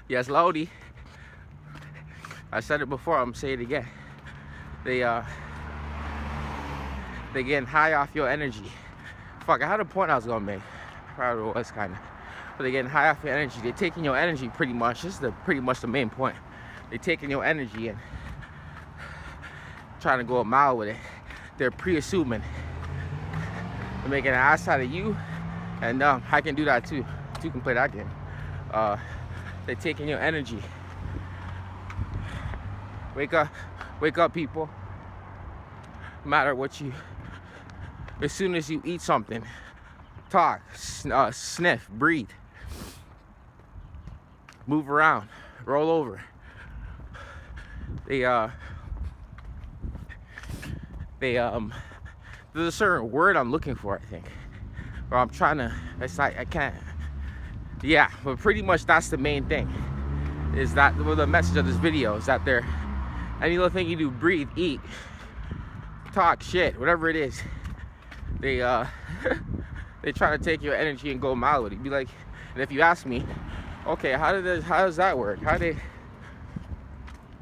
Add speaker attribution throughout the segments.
Speaker 1: Yes, Lodi. I said it before, I'm saying it again. They getting high off your energy. Fuck, I had a point I was gonna make. Probably was kinda. But they getting high off your energy. They're taking your energy pretty much. This is pretty much the main point. They're taking your energy and trying to go a mile with it. They're pre-assuming. They're making an ass out of you. And I can do that too. You can play that game. They're taking your energy. Wake up, people. No matter what you, as soon as you eat something, talk, sniff, breathe, move around, roll over. There's a certain word I'm looking for, I think. Or I'm trying to, it's like, I can't. Yeah, but pretty much that's the main thing. Is that the message of this video is that they're, any little thing you do, breathe, eat, talk, shit, whatever it is, they try to take your energy and go a mile with it. Be like, and if you ask me, okay, how does that work?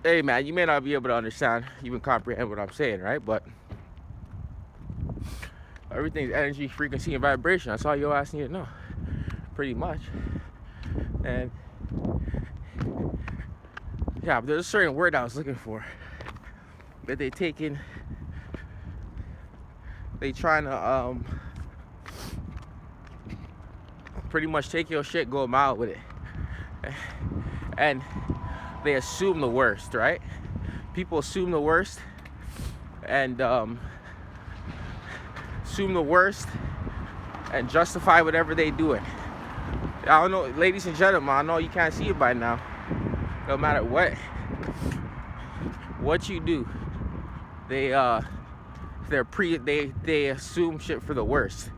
Speaker 1: Hey man, you may not be able to understand, even comprehend what I'm saying, right? But everything's energy, frequency, and vibration. That's all your ass need to know, pretty much. And yeah, but there's a certain word I was looking for that they trying to pretty much take your shit, go a mile with it, and they assume the worst, right? People assume the worst, and assume the worst, and justify whatever they doing. I don't know, ladies and gentlemen, I know you can't see it by now. No matter what you do, they assume shit for the worst,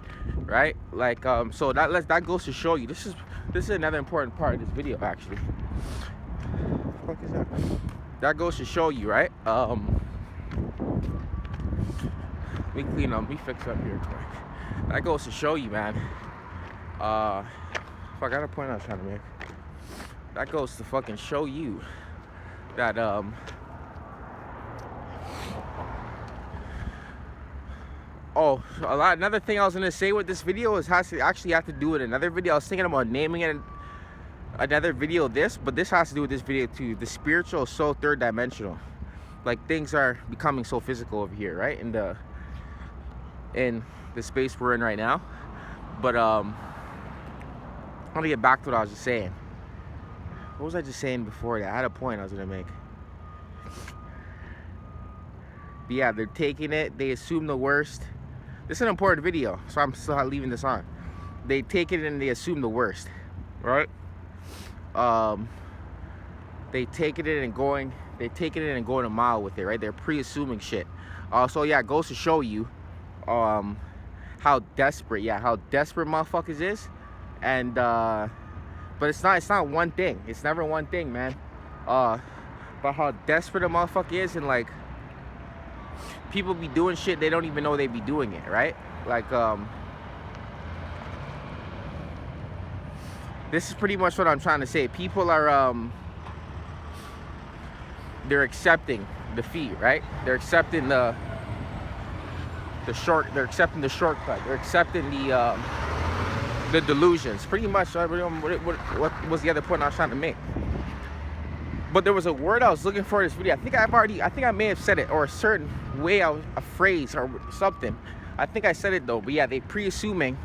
Speaker 1: right? Like so that goes to show you. This is another important part of this video, actually. What the fuck is that? That goes to show you, right? Let me clean up, let me fix up here quick. That goes to show you, man. Fuck, I got a point I was trying to make. That goes to fucking show you that another thing I was gonna say with this video is has to actually have to do with another video. I was thinking about naming it another video this, but this has to do with this video too. The spiritual is so third dimensional. Like, things are becoming so physical over here, right? In the space we're in right now. But I want to get back to what I was just saying. What was I just saying before that? I had a point I was gonna make. But yeah, they're taking it. They assume the worst. This is an important video, so I'm still leaving this on. They take it and they assume the worst, right? They take it in and going a mile with it, right? They're pre-assuming shit. So yeah, it goes to show you how desperate motherfuckers is, and but it's not one thing. It's never one thing, man. But how desperate a motherfucker is, and like, people be doing shit they don't even know they be doing it, right? Like this is pretty much what I'm trying to say. People are they're accepting defeat, right? They're accepting the shortcut. They're accepting the delusions. Pretty much. What was the other point I was trying to make? But there was a word I was looking for in this video. I think I may have said it, or a certain way, a phrase or something. I think I said it though. But yeah, they pre-assuming.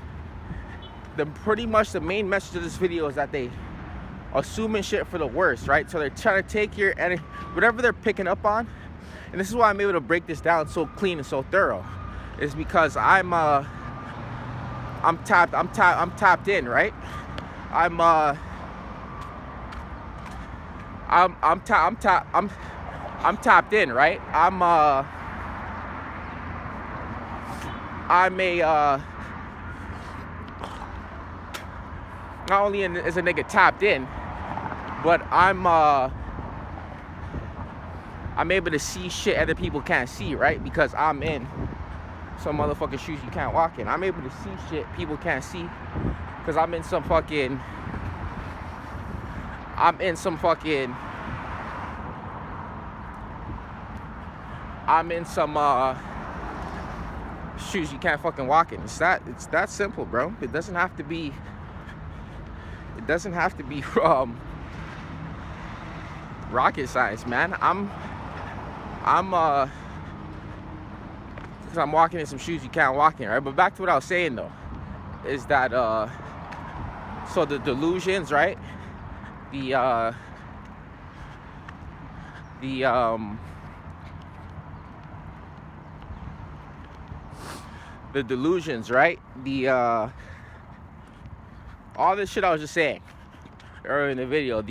Speaker 1: Pretty much the main message of this video is that they assuming shit for the worst, right? So they're trying to take your energy, whatever they're picking up on. And this is why I'm able to break this down so clean and so thorough. Is because I'm tapped in, right? I'm tapped in, right? Not only is a nigga tapped in, but I'm able to see shit other people can't see, right? Because I'm in some motherfucking shoes you can't walk in. I'm able to see shit people can't see because I'm in some fucking, I'm in some fucking, shoes you can't fucking walk in. It's that simple, bro. It doesn't have to be rocket science, man. Because I'm walking in some shoes you can't walk in, right? But back to what I was saying though, is that so the delusions, right? The delusions, right? All this shit I was just saying earlier in the video.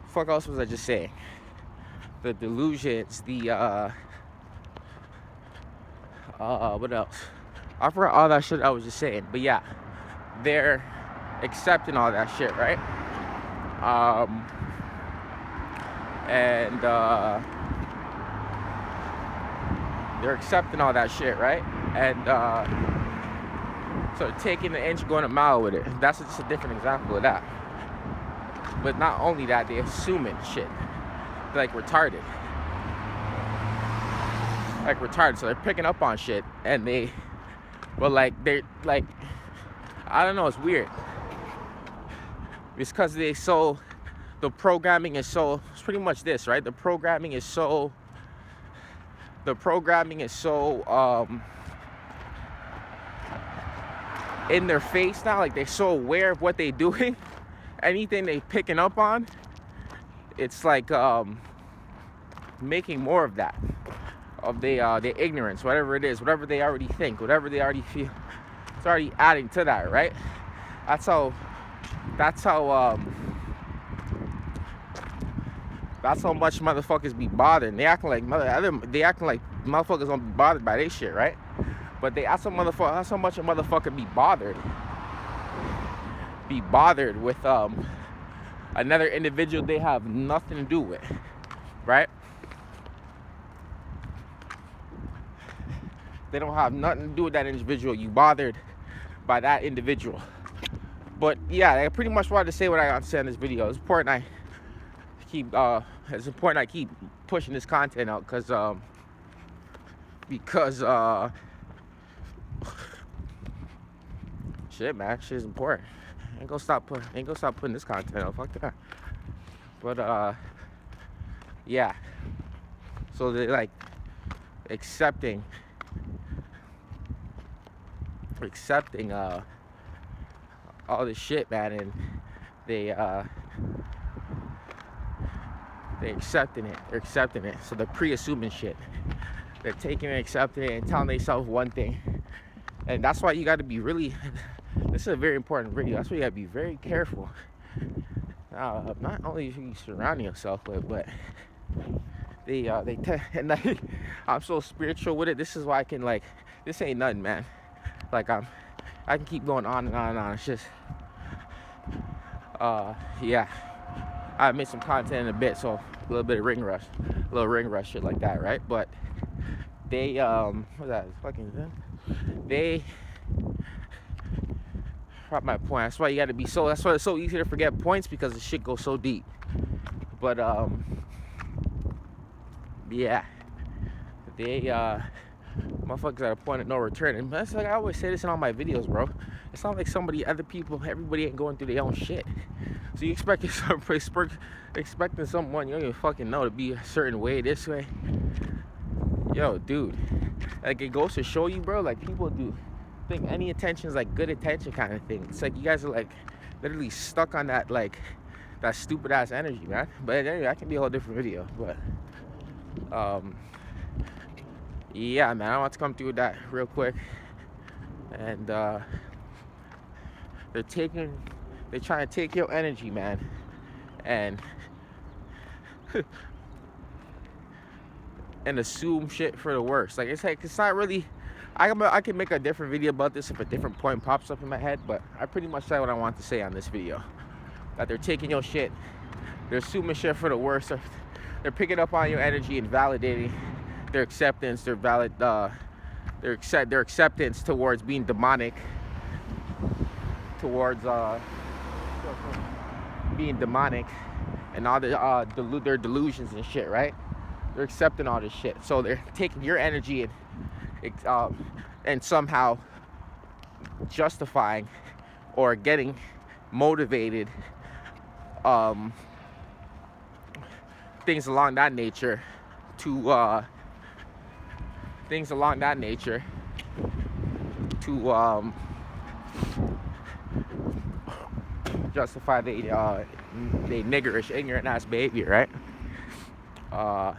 Speaker 1: Fuck else was I just saying? The delusions, what else? I forgot all that shit I was just saying. But yeah, they're accepting all that shit, right? They're accepting all that shit, right? And so taking the inch, going a mile with it. That's just a different example of that. But not only that, they're assuming shit. They're like retarded. So they're picking up on shit, and they're like, I don't know, it's weird. It's because the programming is so, it's pretty much this, right? The programming is so in their face now. Like, they're so aware of what they're doing. Anything they picking up on, it's like making more of that, of their ignorance, whatever it is, whatever they already think, whatever they already feel. It's already adding to that, right? That's how much motherfuckers be bothered. They acting like motherfuckers don't be bothered by this shit, right? But that's how much a motherfucker be bothered with another individual they have nothing to do with, right? They don't have nothing to do with that individual. You bothered by that individual. But yeah, I pretty much wanted to say what I got to say in this video. It's important I keep pushing this content out because shit, man, shit is important. Ain't gonna stop putting this content out. Fuck that. But yeah. So they're like accepting all this shit, man, and they're accepting it. They're accepting it. So they're pre-assuming shit. They're taking it, accepting it, and telling themselves one thing. And that's why you got to be really. This is a very important video. That's why you got to be very careful. Not only who you surround yourself with, but and like, I'm so spiritual with it. This is why I can, like, this ain't nothing, man. Like, I can keep going on and on and on. It's just, yeah. I made some content in a bit, so a little bit of ring rush shit like that, right? But they, what's that? They dropped my point. That's why you gotta be that's why it's so easy to forget points, because the shit goes so deep. But, yeah. They, motherfuckers at a point of no return. And that's like, I always say this in all my videos, bro. It's not like everybody ain't going through their own shit. So you expecting someone you don't even fucking know to be a certain way, this way. Yo, dude. Like, it goes to show you, bro, like, people do think any attention is like good attention kind of thing. It's like you guys are like literally stuck on that, like, that stupid ass energy, man. But anyway, that can be a whole different video. But yeah, man, I want to come through with that real quick. And they're trying to take your energy, man, and and assume shit for the worst. Like, it's not really. I can make a different video about this if a different point pops up in my head, but I pretty much said what I want to say on this video. That they're taking your shit, they're assuming shit for the worst, they're picking up on your energy and validating their acceptance, their acceptance towards being demonic, towards being demonic and all the their delusions and shit, right? They're accepting all this shit, so they're taking your energy and somehow justifying or getting motivated, things along that nature to justify the niggerish, ignorant ass behavior, right?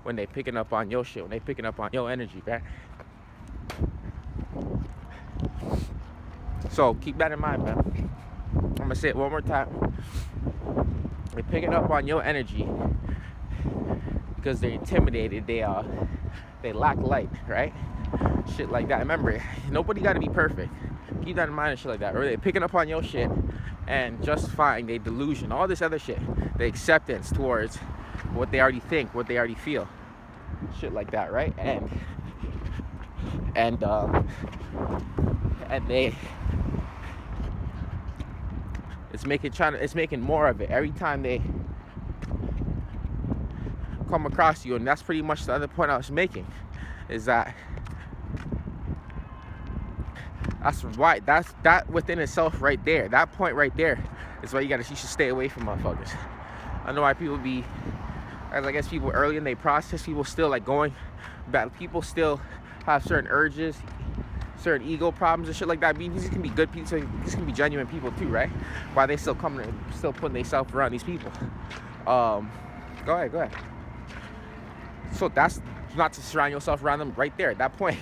Speaker 1: When they picking up on your shit, when they picking up on your energy, right? So keep that in mind, man. I'm gonna say it one more time. They're picking up on your energy because they're intimidated. They lack light, right? Shit like that. Remember, nobody got to be perfect. Keep that in mind and shit like that. Or they're picking up on your shit and justifying their delusion, all this other shit, the acceptance towards what they already think, what they already feel, shit like that, right? And they, it's making more of it every time they come across you. And that's pretty much the other point I was making, is that that within itself right there, that point right there is why you should stay away from motherfuckers. I know why people be, as I guess people early in their process, people still like going back, people still have certain urges, certain ego problems and shit like that. I mean, these can be good people, these can be genuine people too, right? Why they still putting themselves around these people. Go ahead. So that's not to surround yourself around them right there. That point,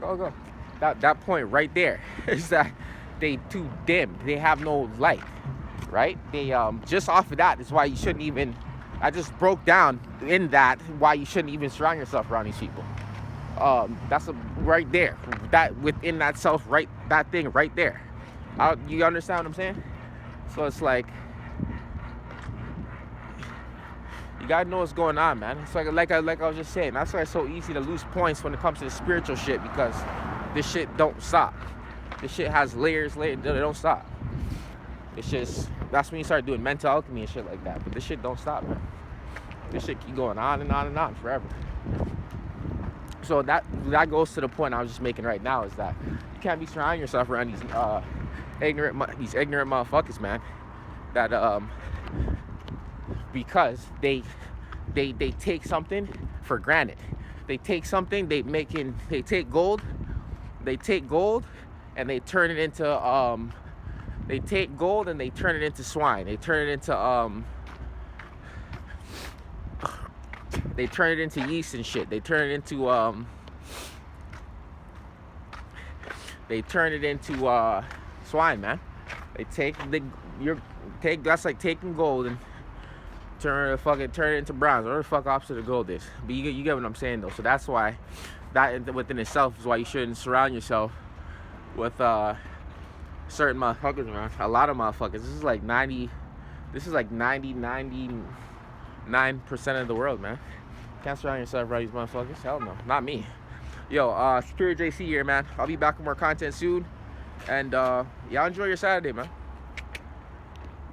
Speaker 1: go. That point right there is that they too dim. They have no light, right? They just off of that is why you shouldn't even. I just broke down in that why you shouldn't even surround yourself around these people. That's right there. That within that self, right? That thing right there. You understand what I'm saying? So it's like you gotta know what's going on, man. It's like I was just saying. That's why it's so easy to lose points when it comes to the spiritual shit, because this shit don't stop. This shit has layers. They don't stop. It's just, that's when you start doing mental alchemy and shit like that. But this shit don't stop, man. This shit keep going on and on and on forever. So that goes to the point I was just making right now, is that you can't be surrounding yourself around these ignorant motherfuckers, man. That because they take something for granted. They take something, they take gold and they turn it into swine. They turn it into yeast and shit. They turn it into swine, man. That's like taking gold and turn it into bronze, or the fuck opposite of gold is. But you get what I'm saying though. So that's why that within itself is why you shouldn't surround yourself with certain motherfuckers, man. A lot of motherfuckers. This is like 99% of the world, man. Can't surround yourself around these motherfuckers. Hell no, not me. Yo, Superior JC here, man. I'll be back with more content soon. And y'all enjoy your Saturday, man.